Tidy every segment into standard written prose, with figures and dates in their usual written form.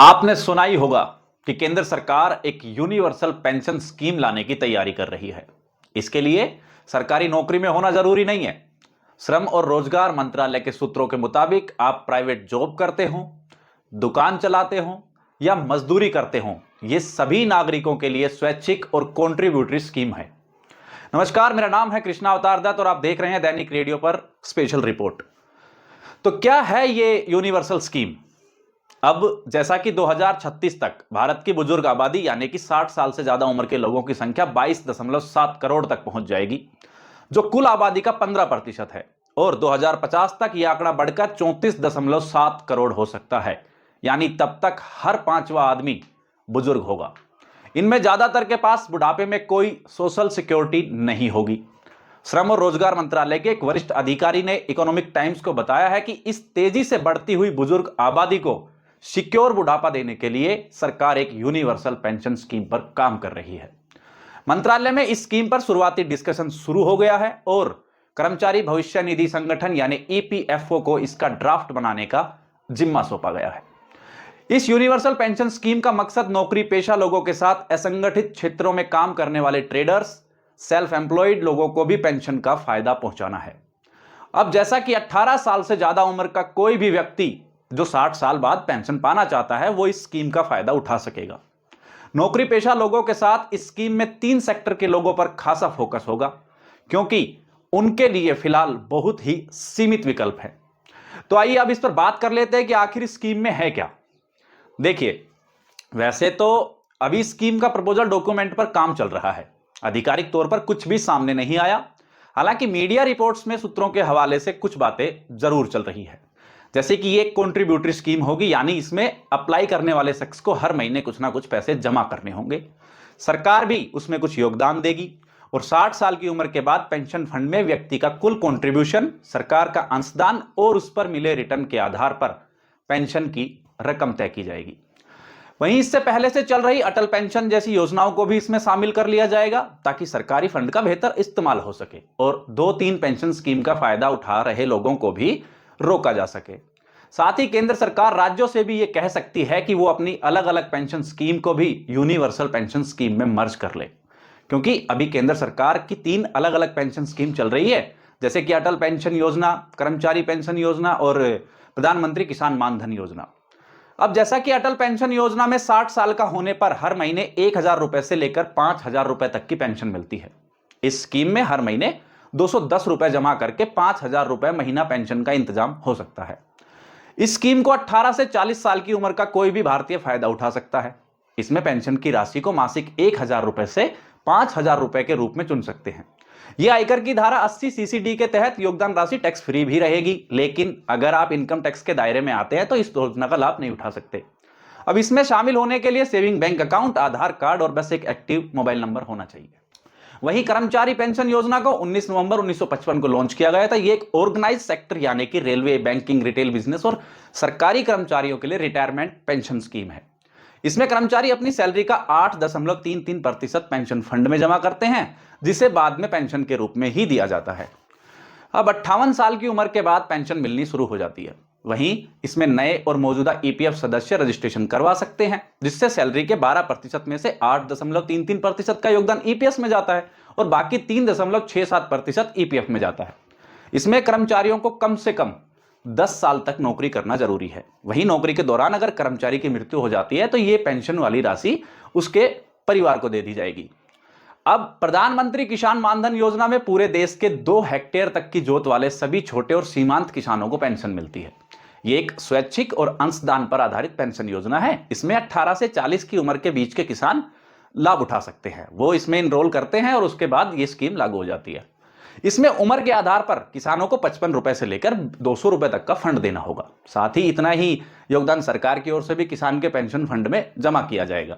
आपने सुना ही होगा कि केंद्र सरकार एक यूनिवर्सल पेंशन स्कीम लाने की तैयारी कर रही है। इसके लिए सरकारी नौकरी में होना जरूरी नहीं है। श्रम और रोजगार मंत्रालय के सूत्रों के मुताबिक आप प्राइवेट जॉब करते हो, दुकान चलाते हो या मजदूरी करते हो, ये सभी नागरिकों के लिए स्वैच्छिक और कॉन्ट्रीब्यूटरी स्कीम है। नमस्कार, मेरा नाम है कृष्णा अवतार दत्त और आप देख रहे हैं दैनिक रेडियो पर स्पेशल रिपोर्ट। तो क्या है ये यूनिवर्सल स्कीम? अब जैसा कि 2036 तक भारत की बुजुर्ग आबादी यानी कि 60 साल से ज्यादा उम्र के लोगों की संख्या 22.7 करोड़ तक पहुंच जाएगी, जो कुल आबादी का 15% है। और 2050 तक यह आंकड़ा बढ़कर 34.7 करोड़ हो सकता है, यानी तब तक हर पांचवा आदमी बुजुर्ग होगा। इनमें ज्यादातर के पास बुढ़ापे में कोई सोशल सिक्योरिटी नहीं होगी। श्रम और रोजगार मंत्रालय के एक वरिष्ठ अधिकारी ने इकोनॉमिक टाइम्स को बताया है कि इस तेजी से बढ़ती हुई बुजुर्ग आबादी को सिक्योर बुढ़ापा देने के लिए सरकार एक यूनिवर्सल पेंशन स्कीम पर काम कर रही है। मंत्रालय में इस स्कीम पर शुरुआती डिस्कशन शुरू हो गया है और कर्मचारी भविष्य निधि संगठन यानी ईपीएफओ को इसका ड्राफ्ट बनाने का जिम्मा सौंपा गया है। इस यूनिवर्सल पेंशन स्कीम का मकसद नौकरी पेशा लोगों के साथ असंगठित क्षेत्रों में काम करने वाले ट्रेडर्स, सेल्फ एम्प्लॉयड लोगों को भी पेंशन का फायदा पहुंचाना है। अब जैसा कि 18 साल से ज्यादा उम्र का कोई भी व्यक्ति जो 60 साल बाद पेंशन पाना चाहता है, वो इस स्कीम का फायदा उठा सकेगा। नौकरी पेशा लोगों के साथ इस स्कीम में 3 सेक्टर के लोगों पर खासा फोकस होगा, क्योंकि उनके लिए फिलहाल बहुत ही सीमित विकल्प है। तो आइए अब इस पर बात कर लेते हैं कि आखिर इस स्कीम में है क्या। देखिए, वैसे तो अभी स्कीम का प्रपोजल डॉक्यूमेंट पर काम चल रहा है, आधिकारिक तौर पर कुछ भी सामने नहीं आया। हालांकि मीडिया रिपोर्ट्स में सूत्रों के हवाले से कुछ बातें जरूर चल रही है, जैसे कि ये एक कॉन्ट्रीब्यूटरी स्कीम होगी, यानी इसमें अप्लाई करने वाले शख्स को हर महीने कुछ ना कुछ पैसे जमा करने होंगे। सरकार भी उसमें कुछ योगदान देगी और 60 साल की उम्र के बाद पेंशन फंड में व्यक्ति का कुल कंट्रीब्यूशन, सरकार का अंशदान और उस पर मिले रिटर्न के आधार पर पेंशन की रकम तय की जाएगी। वहीं इससे पहले से चल रही अटल पेंशन जैसी योजनाओं को भी इसमें शामिल कर लिया जाएगा, ताकि सरकारी फंड का बेहतर इस्तेमाल हो सके और 2-3 पेंशन स्कीम का फायदा उठा रहे लोगों को भी रोका जा सके। साथ ही केंद्र सरकार राज्यों से भी यह कह सकती है कि वो अपनी अलग अलग पेंशन स्कीम को भी यूनिवर्सल पेंशन स्कीम में मर्ज कर ले, क्योंकि अभी केंद्र सरकार की 3 अलग अलग पेंशन स्कीम चल रही है, जैसे कि अटल पेंशन योजना, कर्मचारी पेंशन योजना और प्रधानमंत्री किसान मानधन योजना। अब जैसा कि अटल पेंशन योजना में 60 साल का होने पर हर महीने 1000 रुपए से लेकर 5000 रुपए तक की पेंशन मिलती है। इस स्कीम में हर महीने 210 रुपए जमा करके 5000 रुपए महीना पेंशन का इंतजाम हो सकता है। इस स्कीम को 18 से 40 साल की उम्र का कोई भी भारतीय फायदा उठा सकता है। इसमें पेंशन की राशि को मासिक 1000 रुपए से 5000 रुपए के रूप में चुन सकते हैं। यह आयकर की धारा 80 सीसीडी के तहत योगदान राशि टैक्स फ्री भी रहेगी, लेकिन अगर आप इनकम टैक्स के दायरे में आते हैं तो इस योजना का लाभ नहीं उठा सकते। अब इसमें शामिल होने के लिए सेविंग बैंक अकाउंट, आधार कार्ड और बस एक एक्टिव मोबाइल नंबर होना चाहिए। वहीं कर्मचारी पेंशन योजना को 19 नवंबर 1955 को लॉन्च किया गया था। यह एक ऑर्गेनाइज सेक्टर यानी कि रेलवे, बैंकिंग, रिटेल बिजनेस और सरकारी कर्मचारियों के लिए रिटायरमेंट पेंशन स्कीम है। इसमें कर्मचारी अपनी सैलरी का 8.33% पेंशन फंड में जमा करते हैं, जिसे बाद में पेंशन के रूप में ही दिया जाता है। अब 58 साल की उम्र के बाद पेंशन मिलनी शुरू हो जाती है। वहीं इसमें नए और मौजूदा ईपीएफ सदस्य रजिस्ट्रेशन करवा सकते हैं, जिससे सैलरी के 12% में से 8.33% का योगदान ईपीएफ में जाता है और बाकी 3.67% ईपीएफ में जाता है। इसमें कर्मचारियों को कम से कम 10 साल तक नौकरी करना जरूरी है। वहीं नौकरी के दौरान अगर कर्मचारी की मृत्यु हो जाती है तो यह पेंशन वाली राशि उसके परिवार को दे दी जाएगी। अब प्रधानमंत्री किसान मानधन योजना में पूरे देश के 2 हेक्टेयर तक की जोत वाले सभी छोटे और सीमांत किसानों को पेंशन मिलती है। यह एक स्वैच्छिक और अंशदान पर आधारित पेंशन योजना है। इसमें 18 से 40 की उम्र के बीच के किसान लाभ उठा सकते हैं। वो इसमें इनरोल करते हैं और उसके बाद यह स्कीम लागू हो जाती है। इसमें उम्र के आधार पर किसानों को 55 रुपए से लेकर 200 रुपए तक का फंड देना होगा। साथ ही इतना ही योगदान सरकार की ओर से भी किसान के पेंशन फंड में जमा किया जाएगा।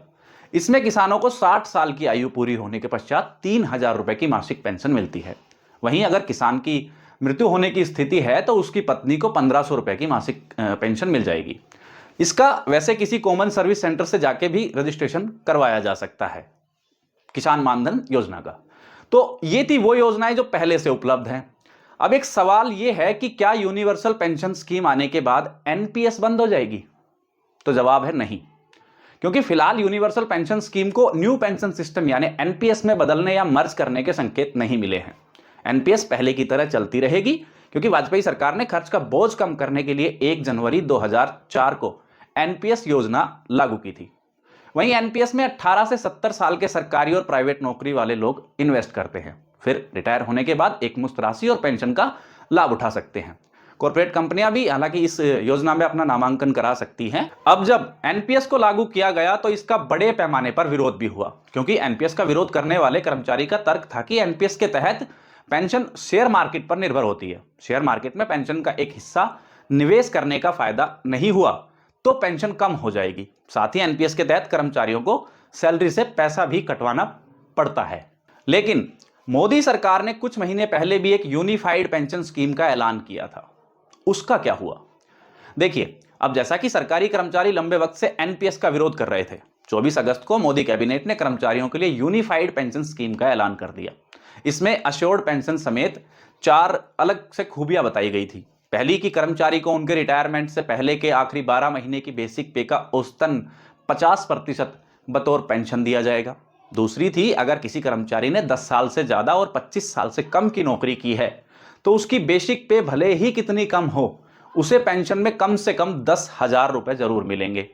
इसमें किसानों को 60 साल की आयु पूरी होने के पश्चात 3000 रुपए की मासिक पेंशन मिलती है। वहीं अगर किसान की मृत्यु होने की स्थिति है तो उसकी पत्नी को 1500 रुपए की मासिक पेंशन मिल जाएगी। इसका वैसे किसी कॉमन सर्विस सेंटर से जाके भी रजिस्ट्रेशन करवाया जा सकता है किसान मानधन योजना का। तो ये थी वो योजनाएं जो पहले से उपलब्ध हैं। अब एक सवाल यह है कि क्या यूनिवर्सल पेंशन स्कीम आने के बाद एनपीएस बंद हो जाएगी? तो जवाब है नहीं। क्योंकि फिलहाल यूनिवर्सल पेंशन स्कीम को न्यू पेंशन सिस्टम यानी एनपीएस में बदलने या मर्ज करने के संकेत नहीं मिले हैं। एनपीएस पहले की तरह चलती रहेगी, क्योंकि वाजपेयी सरकार ने खर्च का बोझ कम करने के लिए 1 जनवरी 2004 को एनपीएस योजना लागू की थी। वहीं एनपीएस में 18 से 70 साल के सरकारी और प्राइवेट नौकरी वाले लोग इन्वेस्ट करते हैं, फिर रिटायर होने के बाद एक मुश्त राशि और पेंशन का लाभ उठा सकते हैं। कॉर्पोरेट कंपनियां भी हालांकि इस योजना में अपना नामांकन करा सकती हैं। अब जब एनपीएस को लागू किया गया तो इसका बड़े पैमाने पर विरोध भी हुआ, क्योंकि एनपीएस का विरोध करने वाले कर्मचारी का तर्क था कि एनपीएस के तहत पेंशन शेयर मार्केट पर निर्भर होती है। शेयर मार्केट में पेंशन का एक हिस्सा निवेश करने का फायदा नहीं हुआ तो पेंशन कम हो जाएगी। साथ ही एनपीएस के तहत कर्मचारियों को सैलरी से पैसा भी कटवाना पड़ता है। लेकिन मोदी सरकार ने कुछ महीने पहले भी एक यूनिफाइड पेंशन स्कीम का ऐलान किया था, उसका क्या हुआ? देखिए, अब जैसा कि सरकारी कर्मचारी लंबे वक्त से एनपीएस का विरोध कर रहे थे, 24 अगस्त को मोदी कैबिनेट ने कर्मचारियों के लिए यूनिफाइड पेंशन स्कीम का ऐलान कर दिया। इसमें अश्योर्ड पेंशन समेत 4 अलग से खूबियां बताई गई थी। पहली कि कर्मचारी को उनके रिटायरमेंट से पहले के आखिरी 12 महीने की बेसिक पे का औसतन 50% बतौर पेंशन दिया जाएगा। दूसरी थी, अगर किसी कर्मचारी ने 10 साल से ज्यादा और 25 साल से कम की नौकरी की है तो उसकी बेसिक पे भले ही कितनी कम हो, उसे पेंशन में कम से कम 10,000 रुपए जरूर मिलेंगे।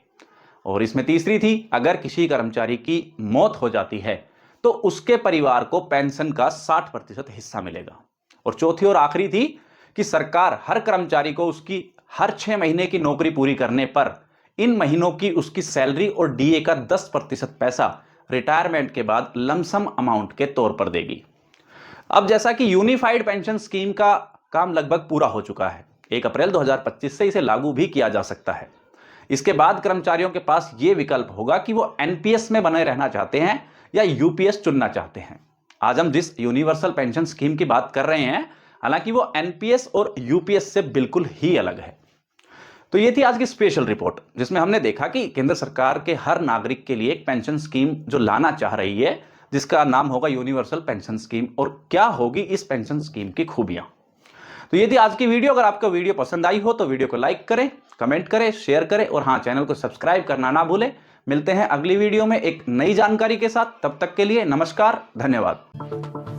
और इसमें तीसरी थी, अगर किसी कर्मचारी की मौत हो जाती है तो उसके परिवार को पेंशन का 60% हिस्सा मिलेगा। और चौथी और आखिरी थी कि सरकार हर कर्मचारी को उसकी हर 6 महीने की नौकरी पूरी करने पर इन महीनों की उसकी सैलरी और डीए का 10% पैसा रिटायरमेंट के बाद लमसम अमाउंट के तौर पर देगी। अब जैसा कि यूनिफाइड पेंशन स्कीम का काम लगभग पूरा हो चुका है, 1 अप्रैल 2025 से इसे लागू भी किया जा सकता है। इसके बाद कर्मचारियों के पास यह विकल्प होगा कि वो एनपीएस में बने रहना चाहते हैं या यूपीएस चुनना चाहते हैं। आज हम जिस यूनिवर्सल पेंशन स्कीम की बात कर रहे हैं, हालांकि वो एनपीएस और यूपीएस से बिल्कुल ही अलग है। तो ये थी आज की स्पेशल रिपोर्ट, जिसमें हमने देखा कि केंद्र सरकार के हर नागरिक के लिए एक पेंशन स्कीम जो लाना चाह रही है, जिसका नाम होगा यूनिवर्सल पेंशन स्कीम, और क्या होगी इस पेंशन स्कीम की खूबियां। तो ये थी आज की वीडियो। अगर आपको वीडियो पसंद आई हो तो वीडियो को लाइक करें, कमेंट करें, शेयर करें और हाँ, चैनल को सब्सक्राइब करना ना भूलें। मिलते हैं अगली वीडियो में एक नई जानकारी के साथ। तब तक के लिए नमस्कार, धन्यवाद।